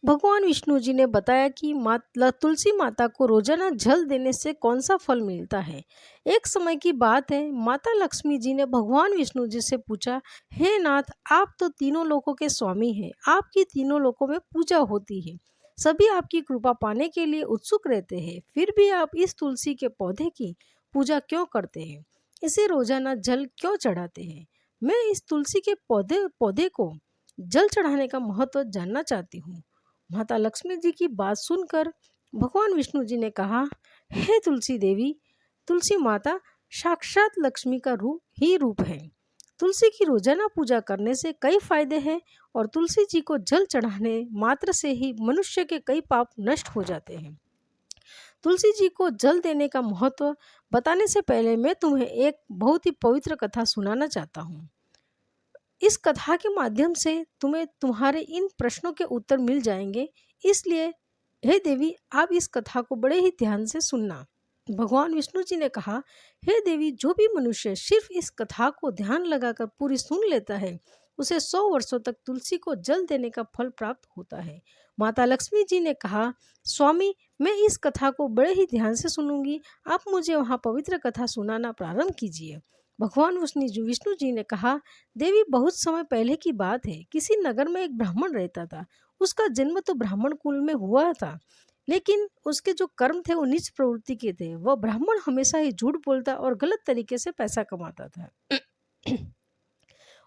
भगवान विष्णु जी ने बताया कि तुलसी माता को रोजाना जल देने से कौन सा फल मिलता है। एक समय की बात है, माता लक्ष्मी जी ने भगवान विष्णु जी से पूछा, हे नाथ, आप तो तीनों लोकों के स्वामी हैं, आपकी तीनों लोकों में पूजा होती है, सभी आपकी कृपा पाने के लिए उत्सुक रहते हैं, फिर भी आप इस तुलसी के पौधे की पूजा क्यों करते हैं, इसे रोजाना जल क्यों चढ़ाते हैं। मैं इस तुलसी के पौधे पौधे को जल चढ़ाने का महत्व जानना चाहती हूँ। माता लक्ष्मी जी की बात सुनकर भगवान विष्णु जी ने कहा, हे तुलसी देवी, तुलसी माता साक्षात लक्ष्मी का रूप है। तुलसी की रोजाना पूजा करने से कई फायदे हैं और तुलसी जी को जल चढ़ाने मात्र से ही मनुष्य के कई पाप नष्ट हो जाते हैं। तुलसी जी को जल देने का महत्व बताने से पहले मैं तुम्हें एक बहुत ही पवित्र कथा सुनाना चाहता हूँ। इस कथा के माध्यम से तुम्हें तुम्हारे इन प्रश्नों के उत्तर मिल जाएंगे, इसलिए हे देवी, आप इस कथा को बड़े ही ध्यान से सुनना। भगवान विष्णु जी ने कहा, हे देवी, जो भी मनुष्य सिर्फ इस कथा को ध्यान लगाकर पूरी सुन लेता है, उसे 100 वर्षों तक तुलसी को जल देने का फल प्राप्त होता है। माता लक्ष्मी जी ने कहा, स्वामी, मैं इस कथा को बड़े ही ध्यान से सुनूंगी, आप मुझे वहाँ पवित्र कथा सुनाना प्रारंभ कीजिए। भगवान विष्णु जी ने कहा, देवी, बहुत समय पहले की बात है, किसी नगर में एक ब्राह्मण रहता था। उसका जन्म तो ब्राह्मण कुल में हुआ था, लेकिन उसके जो कर्म थे वो नीच प्रवृत्ति के थे। वह ब्राह्मण हमेशा ही झूठ बोलता और गलत तरीके से पैसा कमाता था।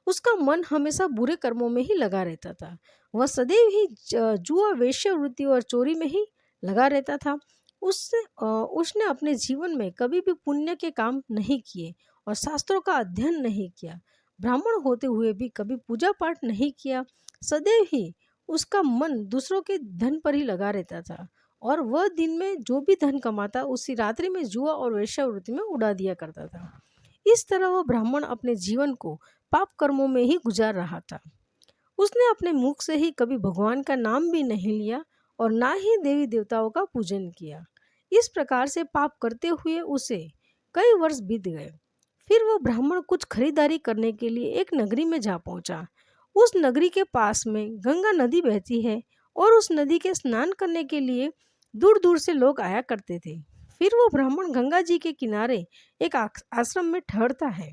उसका मन हमेशा बुरे कर्मों में ही लगा रहता था। वह सदैव ही जुआ, वेश्यावृत्ति और चोरी में ही लगा रहता था। उसने अपने जीवन में कभी भी पुण्य के काम नहीं किए और शास्त्रों का अध्ययन नहीं किया। ब्राह्मण होते हुए भी कभी पूजा पाठ नहीं किया। सदैव ही उसका मन दूसरों के धन पर ही लगा रहता था और वह दिन में जो भी धन कमाता उसी रात्रि में जुआ और वेश्यावृत्ति में उड़ा दिया करता था। इस तरह वह ब्राह्मण अपने जीवन को पाप कर्मों में ही गुजार रहा था। उसने अपने मुख से ही कभी भगवान का नाम भी नहीं लिया और ना ही देवी देवताओं का पूजन किया। इस प्रकार से पाप करते हुए उसे कई वर्ष बीत गए। फिर वह ब्राह्मण कुछ खरीदारी करने के लिए एक नगरी में जा पहुंचा। उस नगरी के पास में गंगा नदी बहती है और उस नदी के स्नान करने के लिए दूर दूर से लोग आया करते थे। फिर वो ब्राह्मण गंगा जी के किनारे एक आश्रम में ठहरता है।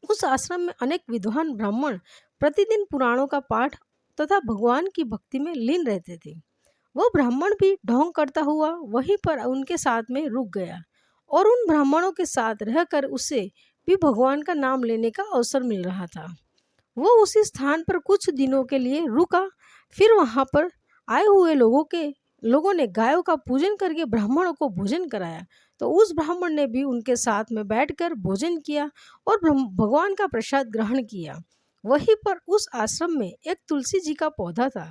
उस आश्रम में अनेक विद्वान ब्राह्मण प्रतिदिन पुराणों का पाठ तथा भगवान की भक्ति में लीन रहते थे। वह ब्राह्मण भी ढोंग करता हुआ वहीं पर उनके साथ में रुक गया और उन ब्राह्मणों के साथ रहकर उसे भी भगवान का नाम लेने का अवसर मिल रहा था। वो उसी स्थान पर कुछ दिनों के लिए रुका। फिर वहां पर आए हुए लोगों ने गायों का पूजन करके ब्राह्मणों को भोजन कराया, तो उस ब्राह्मण ने भी उनके साथ में बैठकर भोजन किया और भगवान का प्रसाद ग्रहण किया। वहीं पर उस आश्रम में एक तुलसी जी का पौधा था।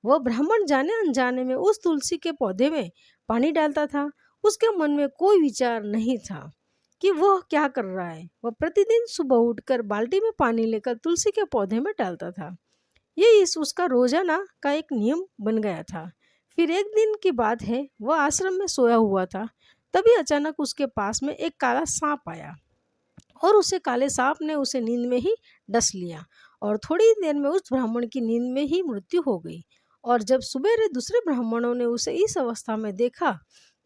वह ब्राह्मण जाने अनजाने में उस तुलसी के पौधे में पानी डालता था। उसके मन में कोई विचार नहीं था कि वह क्या कर रहा है। वह प्रतिदिन सुबह उठकर बाल्टी में पानी लेकर तुलसी के पौधे में डालता था। ये उसका रोजाना का एक नियम बन गया था। फिर एक दिन की बात है, वह आश्रम में सोया हुआ था। तभी अचानक उसके पास में एक काला सांप आया और उसे काले सांप ने उसे नींद में ही डस लिया और थोड़ी देर में उस ब्राह्मण की नींद में ही मृत्यु हो गई। और जब सुबेरे दूसरे ब्राह्मणों ने उसे इस अवस्था में देखा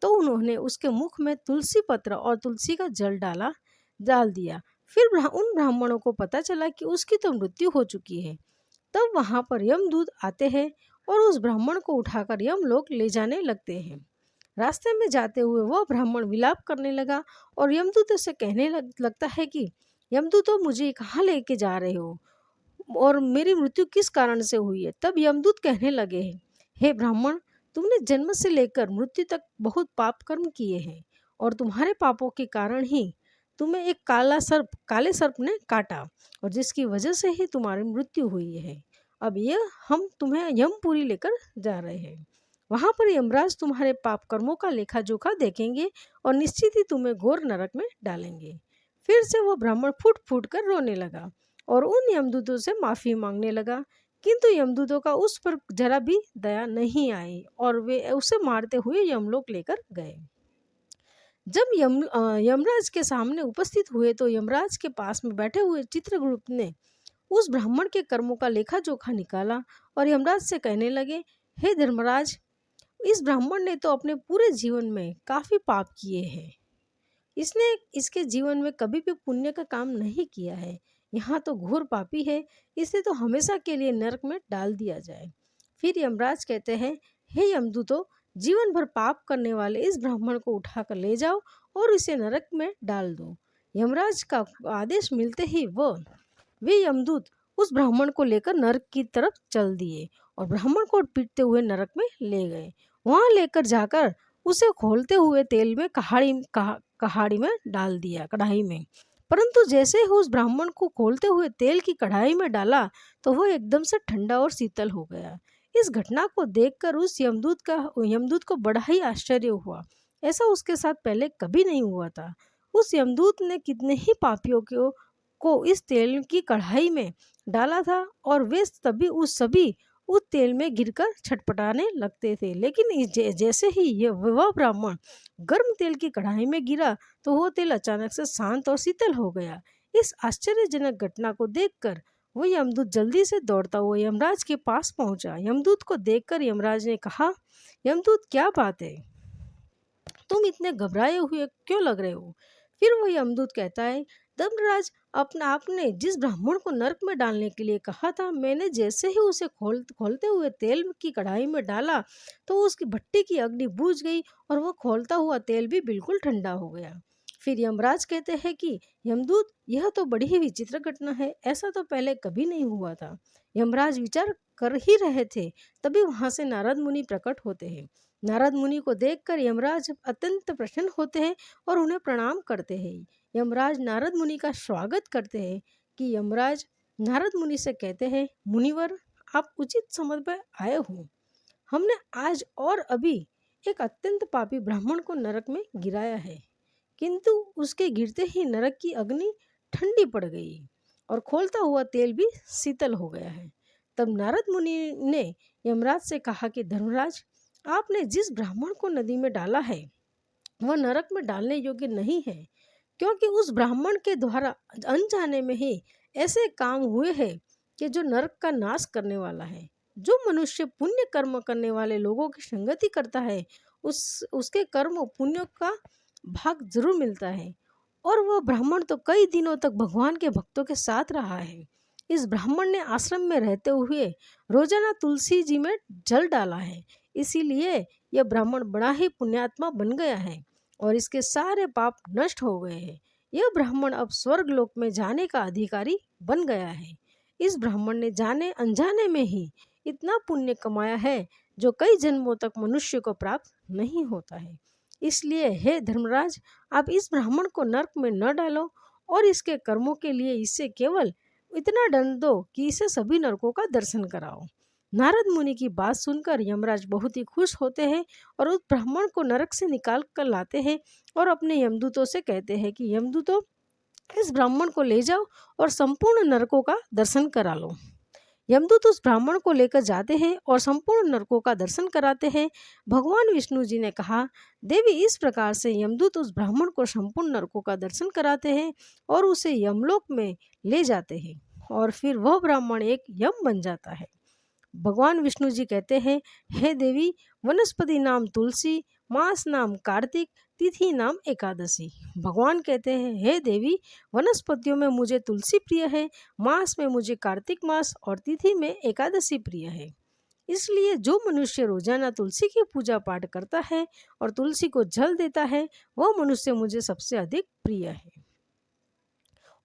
तो उन्होंने उसके मुख में तुलसी पत्र और तुलसी का जल डाल दिया। फिर उन ब्राह्मणों को पता चला कि उसकी तो मृत्यु हो चुकी है। तब वहां पर यमदूत आते हैं और उस ब्राह्मण को उठाकर यमलोक ले जाने लगते हैं। रास्ते में जाते हुए वह ब्राह्मण विलाप करने लगा और यमदूत से कहने लगता है कि यमदूतो, मुझे कहाँ लेके जा रहे हो और मेरी मृत्यु किस कारण से हुई है। तब यमदूत कहने लगे हैं, हे ब्राह्मण, तुमने जन्म से लेकर मृत्यु तक बहुत पाप कर्म किए हैं और तुम्हारे पापों के कारण ही तुम्हें एक काले सर्प ने काटा और जिसकी वजह से ही तुम्हारी मृत्यु हुई है। अब यह हम तुम्हें यमपुरी लेकर जा रहे हैं। वहां पर यमराज तुम्हारे पाप कर्मों का लेखा जोखा देखेंगे और निश्चित ही तुम्हें घोर नरक में डालेंगे। फिर से वो ब्राह्मण फूट फूट कर रोने लगा और उन यमदूतों से माफी मांगने लगा, किंतु यमदूतों का उस पर जरा भी दया नहीं आई और वे उसे मारते हुए यमलोक लेकर गए। जब यमराज के सामने उपस्थित हुए तो यमराज के पास में बैठे हुए चित्रगुप्त ने उस ब्राह्मण के कर्मों का लेखा जोखा निकाला और यमराज से कहने लगे, हे धर्मराज, इस ब्राह्मण ने तो अपने पूरे जीवन में काफी पाप किए हैं। इसने इसके जीवन में कभी भी पुण्य का काम नहीं किया है। यहाँ तो घोर पापी है, इसे तो हमेशा के लिए नरक में डाल दिया जाए। फिर यमराज कहते हैं, हे यमदूतों, जीवन भर पाप करने वाले इस ब्राह्मण को उठाकर ले जाओ और इसे नरक में डाल दो। यमराज का आदेश मिलते ही वे यमदूत उस ब्राह्मण को लेकर नरक की तरफ चल दिए और ब्राह्मण को पीटते हुए नरक में ले गए। वहां लेकर जाकर उसे खोलते हुए तेल में कहाड़ी में डाल दिया, कढ़ाई में। परंतु जैसे ही उस ब्राह्मण को खोलते हुए तेल की कढ़ाई में डाला तो वह एकदम से ठंडा और शीतल हो गया। इस घटना को देखकर उस यमदूत को बड़ा ही आश्चर्य हुआ। ऐसा उसके साथ पहले कभी नहीं हुआ था। उस यमदूत ने कितने ही पापियों को इस तेल की कढ़ाई में डाला था और वे सभी उस तेल में गिरकर छटपटाने लगते थे। लेकिन जैसे ही वह ब्राह्मण गर्म तेल की कढ़ाई में गिरा तो वह तेल अचानक से शांत और शीतल हो गया। इस आश्चर्यजनक घटना को देखकर वह यमदूत जल्दी से दौड़ता हुआ यमराज के पास पहुंचा। यमदूत को देखकर यमराज ने कहा, यमदूत, क्या बात है, तुम इतने घबराए हुए क्यों लग रहे हो? फिर वह यमदूत कहता है, धर्मराज, आपने जिस ब्राह्मण को नरक में डालने के लिए कहा था, मैंने जैसे ही उसे खोलते हुए तेल की कढ़ाई में डाला तो उसकी भट्टी की अग्नि बुझ गई और वह खोलता हुआ तेल भी बिल्कुल ठंडा हो गया। फिर यमराज कहते हैं कि यमदूत, यह तो बड़ी ही विचित्र घटना है, ऐसा तो पहले कभी नहीं हुआ था। यमराज विचार कर ही रहे थे, तभी वहां से नारद मुनि प्रकट होते हैं। नारद मुनि को देखकर यमराज अत्यंत प्रसन्न होते हैं और उन्हें प्रणाम करते हैं। यमराज नारद मुनि का स्वागत करते हैं कि यमराज नारद मुनि से कहते हैं, मुनिवर, आप उचित समय पर आए हो। हमने आज और अभी एक अत्यंत पापी ब्राह्मण को नरक में गिराया है, किंतु उसके गिरते ही नरक की अग्नि ठंडी पड़ गई और खोलता हुआ तेल भी शीतल हो गया है। तब नारद मुनि ने यमराज से कहा कि धर्मराज, आपने जिस ब्राह्मण को नदी में डाला है वह नरक में डालने योग्य नहीं है, क्योंकि उस ब्राह्मण के द्वारा अनजाने में ही ऐसे काम हुए हैं कि जो नरक का नाश करने वाला है। जो मनुष्य पुण्य कर्म करने वाले लोगों की संगति करता है उसके कर्म पुण्यों का भाग जरूर मिलता है। और वह ब्राह्मण तो कई दिनों तक भगवान के भक्तों के साथ रहा है। इस ब्राह्मण ने आश्रम में रहते हुए रोजाना तुलसी जी में जल डाला है, इसीलिए यह ब्राह्मण बड़ा ही पुण्यात्मा बन गया है और इसके सारे पाप नष्ट हो गए हैं। यह ब्राह्मण अब स्वर्ग लोक में जाने का अधिकारी बन गया है। इस ब्राह्मण ने जाने अनजाने में ही इतना पुण्य कमाया है जो कई जन्मों तक मनुष्य को प्राप्त नहीं होता है। इसलिए हे धर्मराज, आप इस ब्राह्मण को नरक में न डालो और इसके कर्मों के लिए इसे केवल इतना दंड दो कि इसे सभी नरकों का दर्शन कराओ। नारद मुनि की बात सुनकर यमराज बहुत ही खुश होते हैं और उस ब्राह्मण को नरक से निकाल कर लाते हैं और अपने यमदूतों से कहते हैं कि यमदूतों, इस ब्राह्मण को ले जाओ और संपूर्ण नरकों का दर्शन करा लो। यमदूत उस ब्राह्मण को लेकर जाते हैं और संपूर्ण नरकों का दर्शन कराते हैं। भगवान विष्णु जी ने कहा, देवी, इस प्रकार से यमदूत उस ब्राह्मण को संपूर्ण नरकों का दर्शन कराते हैं और उसे यमलोक में ले जाते हैं और फिर वह ब्राह्मण एक यम बन जाता है। भगवान विष्णु जी कहते हैं, हे देवी, वनस्पति नाम तुलसी, मास नाम कार्तिक, तिथि नाम एकादशी। भगवान कहते हैं, हे देवी, वनस्पतियों में मुझे तुलसी प्रिय है, मास में मुझे कार्तिक मास और तिथि में एकादशी प्रिय है। इसलिए जो मनुष्य रोजाना तुलसी की पूजा पाठ करता है और तुलसी को जल देता है, वह मनुष्य मुझे सबसे अधिक प्रिय है।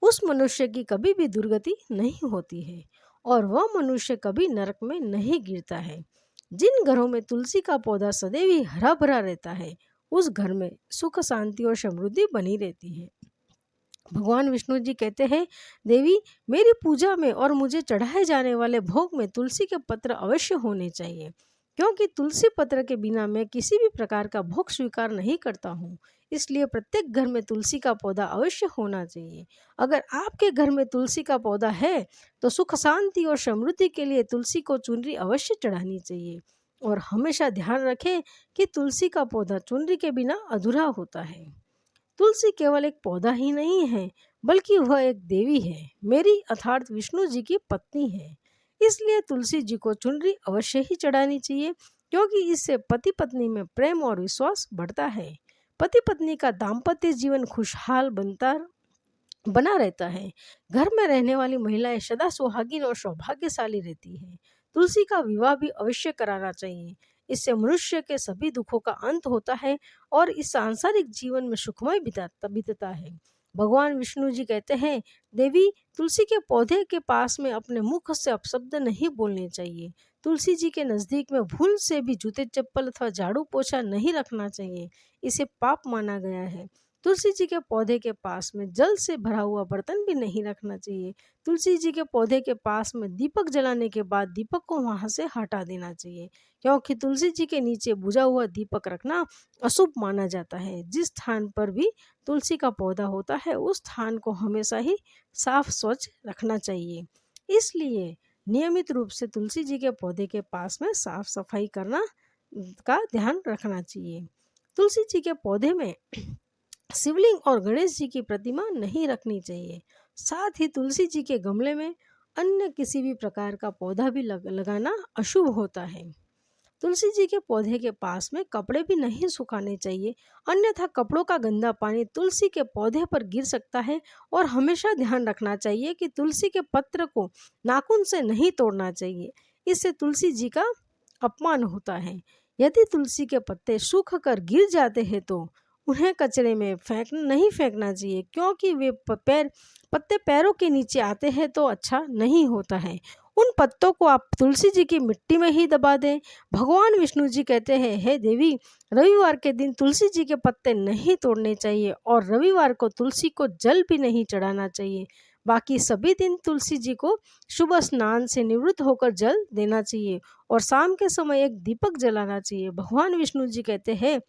उस मनुष्य की कभी भी दुर्गति नहीं होती है और वह मनुष्य कभी नरक में नहीं गिरता है। जिन घरों में तुलसी का पौधा सदैव ही हरा भरा रहता है, उस घर में सुख, शांति और समृद्धि बनी रहती है। भगवान विष्णु जी कहते हैं, देवी, मेरी पूजा में और मुझे चढ़ाए जाने वाले भोग में तुलसी के पत्र अवश्य होने चाहिए, क्योंकि तुलसी पत्र के बिना मैं किसी भी प्रकार का भोग स्वीकार नहीं करता हूँ। इसलिए प्रत्येक घर में तुलसी का पौधा अवश्य होना चाहिए। अगर आपके घर में तुलसी का पौधा है तो सुख, शांति और समृद्धि के लिए तुलसी को चुनरी अवश्य चढ़ानी चाहिए। और हमेशा ध्यान रखें कि तुलसी का पौधा चुनरी के बिना अधूरा होता है। तुलसी केवल एक पौधा ही नहीं है, बल्कि वह एक देवी है, मेरी अर्थात विष्णु जी की पत्नी है। इसलिए तुलसी जी को चुनरी अवश्य ही चढ़ानी चाहिए, क्योंकि इससे पति पत्नी में प्रेम और विश्वास बढ़ता है। पति पत्नी का दाम्पत्य जीवन खुशहाल बना रहता है। घर में रहने वाली महिलाएं सदा सुहागिन और सौभाग्यशाली रहती है। तुलसी का विवाह भी अवश्य कराना चाहिए। इससे मनुष्य के सभी दुखों का अंत होता है और इस सांसारिक जीवन में सुखमय बीतता है। भगवान विष्णु जी कहते हैं, देवी, तुलसी के पौधे के पास में अपने मुख से अपशब्द नहीं बोलने चाहिए। तुलसी जी के नजदीक में भूल से भी जूते चप्पल अथवा झाड़ू पोछा नहीं रखना चाहिए। इसे पाप माना गया है। तुलसी जी के पौधे के पास में जल से भरा हुआ बर्तन भी नहीं रखना चाहिए। तुलसी जी के पौधे के पास में दीपक जलाने के बाद दीपक को वहां से हटा देना चाहिए, क्योंकि तुलसी जी के नीचे बुझा हुआ दीपक रखना अशुभ माना जाता है। जिस स्थान पर भी तुलसी का पौधा होता है उस स्थान को हमेशा ही साफ स्वच्छ रखना चाहिए। इसलिए नियमित रूप से तुलसी जी के पौधे के पास में साफ सफाई करना का ध्यान रखना चाहिए। तुलसी जी के पौधे में शिवलिंग और गणेश जी की प्रतिमा नहीं रखनी चाहिए। साथ ही तुलसी जी के गमले में अन्य किसी भी प्रकार का पौधा भी लगाना अशुभ होता है। तुलसी जी के पौधे के पास में कपड़े भी नहीं सुखाने चाहिए, अन्यथा कपड़ों का गंदा पानी तुलसी के पौधे पर गिर सकता है। और हमेशा ध्यान रखना चाहिए कि तुलसी के पत्र को नाखून से नहीं तोड़ना चाहिए, इससे तुलसी जी का अपमान होता है। यदि तुलसी के पत्ते सूख कर गिर जाते हैं तो उन्हें कचरे में नहीं फेंकना चाहिए, क्योंकि वे पत्ते पैरों के नीचे आते हैं तो अच्छा नहीं होता है। उन पत्तों को आप तुलसी जी की मिट्टी में ही दबा दें। भगवान विष्णु जी कहते हैं, हे देवी, रविवार के दिन तुलसी जी के पत्ते नहीं तोड़ने चाहिए और रविवार को तुलसी को जल भी नहीं चढ़ाना चाहिए। बाकी सभी दिन तुलसी जी को सुबह स्नान से निवृत्त होकर जल देना चाहिए और शाम के समय एक दीपक जलाना चाहिए। भगवान विष्णु जी कहते हैं,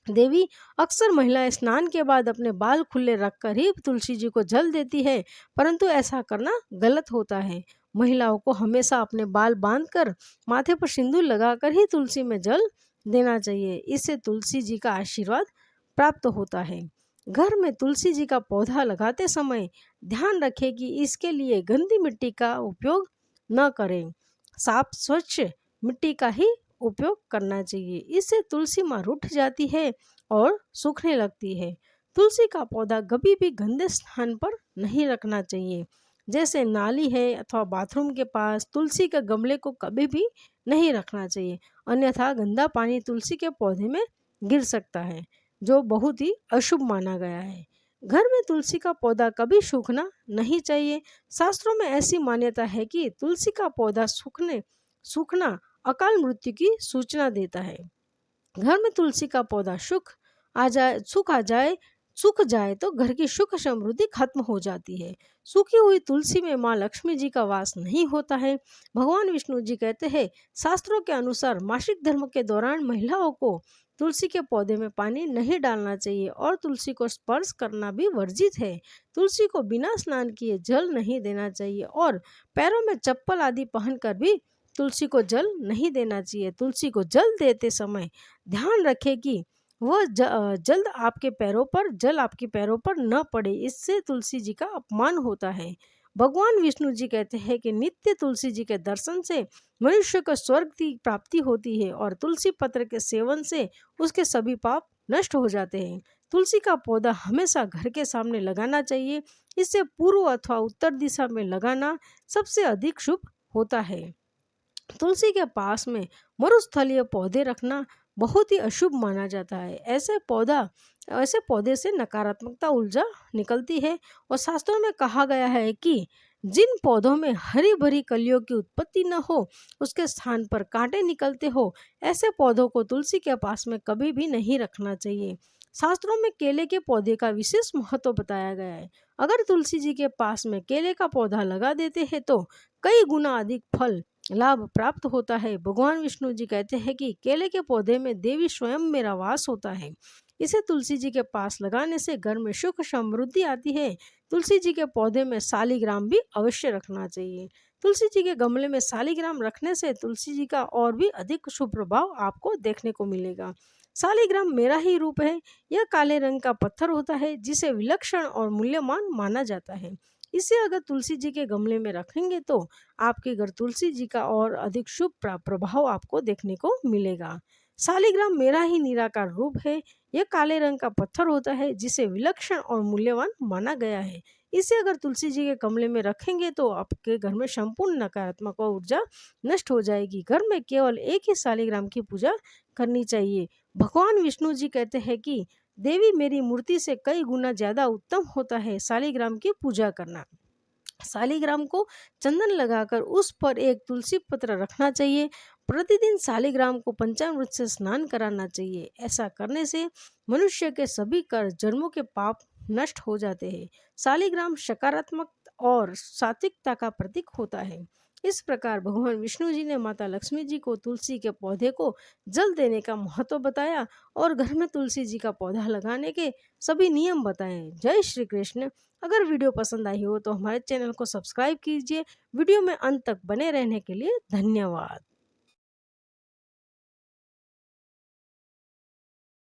देवी, अक्सर महिलाएं स्नान के बाद अपने बाल खुले रखकर ही तुलसी जी को जल देती है, परंतु ऐसा करना गलत होता है। महिलाओं को हमेशा अपने बाल बांधकर माथे पर सिंदूर लगाकर ही तुलसी में जल देना चाहिए। इससे तुलसी जी का आशीर्वाद प्राप्त होता है। घर में तुलसी जी का पौधा लगाते समय ध्यान रखें कि इसके लिए गंदी मिट्टी का उपयोग न करें, साफ स्वच्छ मिट्टी का ही उपयोग करना चाहिए। इससे तुलसी माँ रूठ जाती है और सूखने लगती है। तुलसी का पौधा कभी भी गंदे स्थान पर नहीं रखना चाहिए, जैसे नाली है अथवा बाथरूम के पास। तुलसी के गमले को कभी भी नहीं रखना चाहिए, अन्यथा गंदा पानी तुलसी के पौधे में गिर सकता है, जो बहुत ही अशुभ माना गया है। घर में तुलसी का पौधा कभी सूखना नहीं चाहिए। शास्त्रों में ऐसी मान्यता है कि तुलसी का पौधा सूखना अकाल मृत्यु की सूचना देता है। घर में तुलसी का पौधा सूख जाए तो घर की सुख समृद्धि खत्म हो जाती है। सूखी हुई तुलसी में माँ लक्ष्मी जी का वास नहीं होता है। भगवान विष्णु जी कहते हैं, शास्त्रों के अनुसार मासिक धर्म के दौरान महिलाओं को तुलसी के पौधे में पानी नहीं डालना चाहिए और तुलसी को स्पर्श करना भी वर्जित है। तुलसी को बिना स्नान किए जल नहीं देना चाहिए और पैरों में चप्पल आदि पहनकर भी तुलसी को जल नहीं देना चाहिए। तुलसी को जल देते समय ध्यान रखें कि वह जल आपके पैरों पर न पड़े, इससे तुलसी जी का अपमान होता है। भगवान विष्णु जी कहते हैं कि नित्य तुलसी जी के दर्शन से मनुष्य को स्वर्ग की प्राप्ति होती है और तुलसी पत्र के सेवन से उसके सभी पाप नष्ट हो जाते हैं। तुलसी का पौधा हमेशा घर के सामने लगाना चाहिए। इससे पूर्व अथवा उत्तर दिशा में लगाना सबसे अधिक शुभ होता है। तुलसी के पास में मरुस्थलीय पौधे रखना बहुत ही अशुभ माना जाता है। ऐसे पौधे से नकारात्मकता ऊर्जा निकलती है और शास्त्रों में कहा गया है कि जिन पौधों में हरी भरी कलियों की उत्पत्ति न हो, उसके स्थान पर कांटे निकलते हो, ऐसे पौधों को तुलसी के पास में कभी भी नहीं रखना चाहिए। शास्त्रों में केले के पौधे का विशेष महत्व बताया गया है। अगर तुलसी जी के पास में केले का पौधा लगा देते हैं तो कई गुना अधिक फल लाभ प्राप्त होता है। भगवान विष्णु जी कहते हैं कि केले के पौधे में देवी स्वयं मेरा वास होता है। इसे तुलसी जी के पास लगाने से घर में सुख समृद्धि आती है। तुलसी जी के पौधे में शालिग्राम भी अवश्य रखना चाहिए। तुलसी जी के गमले में शालिग्राम रखने से तुलसी जी का और भी अधिक शुभ प्रभाव आपको देखने को मिलेगा। शालिग्राम मेरा ही रूप है। यह काले रंग का पत्थर होता है जिसे विलक्षण और मूल्यवान माना जाता है। इसे अगर तुलसी जी के गमले में रखेंगे तो आपके घर तुलसी जी का और अधिक शुभ प्रभाव आपको देखने को मिलेगा। शालिग्राम मेरा ही निराकार रूप है। यह काले रंग का पत्थर होता है जिसे विलक्षण और मूल्यवान माना गया है। इसे अगर तुलसी जी के गमले में रखेंगे तो आपके घर में संपूर्ण नकारात्मक ऊर्जा नष्ट हो जाएगी। घर में केवल एक ही शालिग्राम की पूजा करनी चाहिए। भगवान विष्णु जी कहते हैं कि देवी मेरी मूर्ति से कई गुना ज्यादा उत्तम होता है शालिग्राम की पूजा करना। शालिग्राम को चंदन लगाकर उस पर एक तुलसी पत्र रखना चाहिए। प्रतिदिन शालिग्राम को पंचामृत से स्नान कराना चाहिए। ऐसा करने से मनुष्य के सभी कर जन्मों के पाप नष्ट हो जाते हैं। शालिग्राम सकारात्मक और सात्विकता का प्रतीक होता है। इस प्रकार भगवान विष्णु जी ने माता लक्ष्मी जी को तुलसी के पौधे को जल देने का महत्व बताया और घर में तुलसी जी का पौधा लगाने के सभी नियम बताए। जय श्री कृष्ण। अगर वीडियो पसंद आई हो तो हमारे चैनल को सब्सक्राइब कीजिए। वीडियो में अंत तक बने रहने के लिए धन्यवाद।